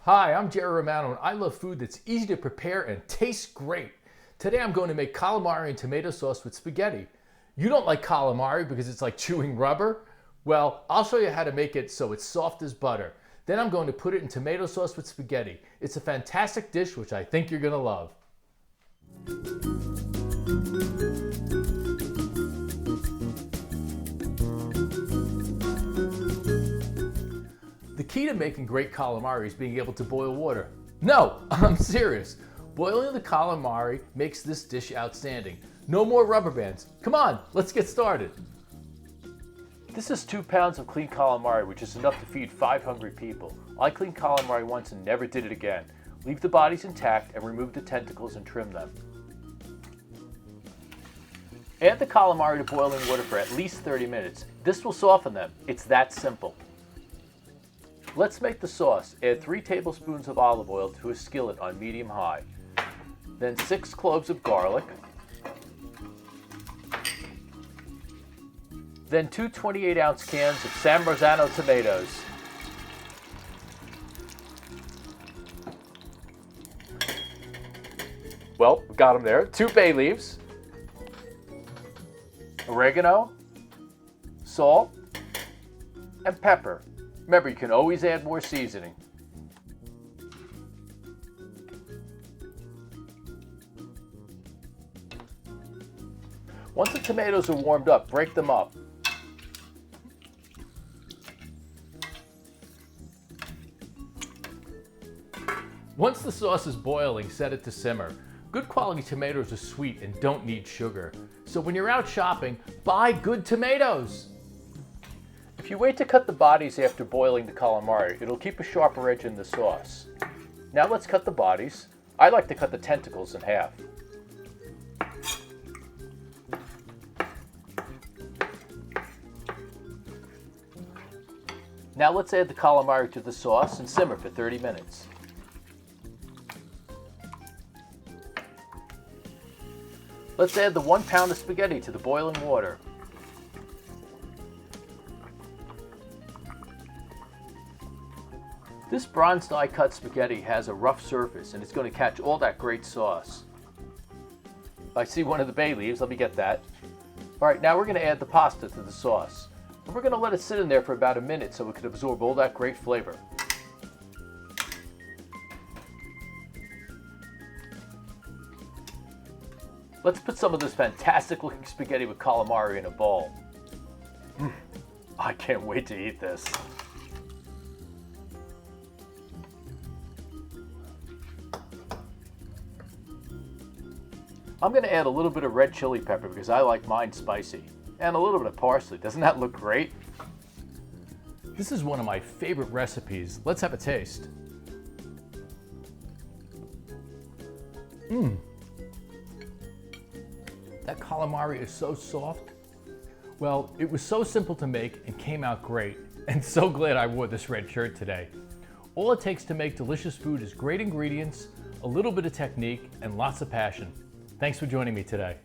Hi, I'm Jerry Romano and I love food that's easy to prepare and tastes great. Today I'm going to make calamari and tomato sauce with spaghetti. You don't like calamari because it's like chewing rubber? Well, I'll show you how to make it so it's soft as butter. Then I'm going to put it in tomato sauce with spaghetti. It's a fantastic dish which I think you're going to love. The key to making great calamari is being able to boil water. No, I'm serious. Boiling the calamari makes this dish outstanding. No more rubber bands. Come on, let's get started. This is 2 pounds of clean calamari, which is enough to feed 5 hungry people. I cleaned calamari once and never did it again. Leave the bodies intact and remove the tentacles and trim them. Add the calamari to boiling water for at least 30 minutes. This will soften them. It's that simple. Let's make the sauce. Add 3 tablespoons of olive oil to a skillet on medium-high. Then 6 cloves of garlic. Then 2 28-ounce cans of San Marzano tomatoes. Well, we got them there. 2 bay leaves. Oregano. Salt. And pepper. Remember, you can always add more seasoning. Once the tomatoes are warmed up, break them up. Once the sauce is boiling, set it to simmer. Good quality tomatoes are sweet and don't need sugar. So when you're out shopping, buy good tomatoes. If you wait to cut the bodies after boiling the calamari, it'll keep a sharper edge in the sauce. Now let's cut the bodies. I like to cut the tentacles in half. Now let's add the calamari to the sauce and simmer for 30 minutes. Let's add the 1 pound of spaghetti to the boiling water. This bronze die cut spaghetti has a rough surface and it's going to catch all that great sauce. I see one of the bay leaves, let me get that. Alright, now we're going to add the pasta to the sauce. And we're going to let it sit in there for about a minute so it can absorb all that great flavor. Let's put some of this fantastic looking spaghetti with calamari in a bowl. I can't wait to eat this. I'm going to add a little bit of red chili pepper because I like mine spicy. And a little bit of parsley. Doesn't that look great? This is one of my favorite recipes. Let's have a taste. That calamari is so soft. Well, it was so simple to make and came out great. And so glad I wore this red shirt today. All it takes to make delicious food is great ingredients, a little bit of technique, and lots of passion. Thanks for joining me today.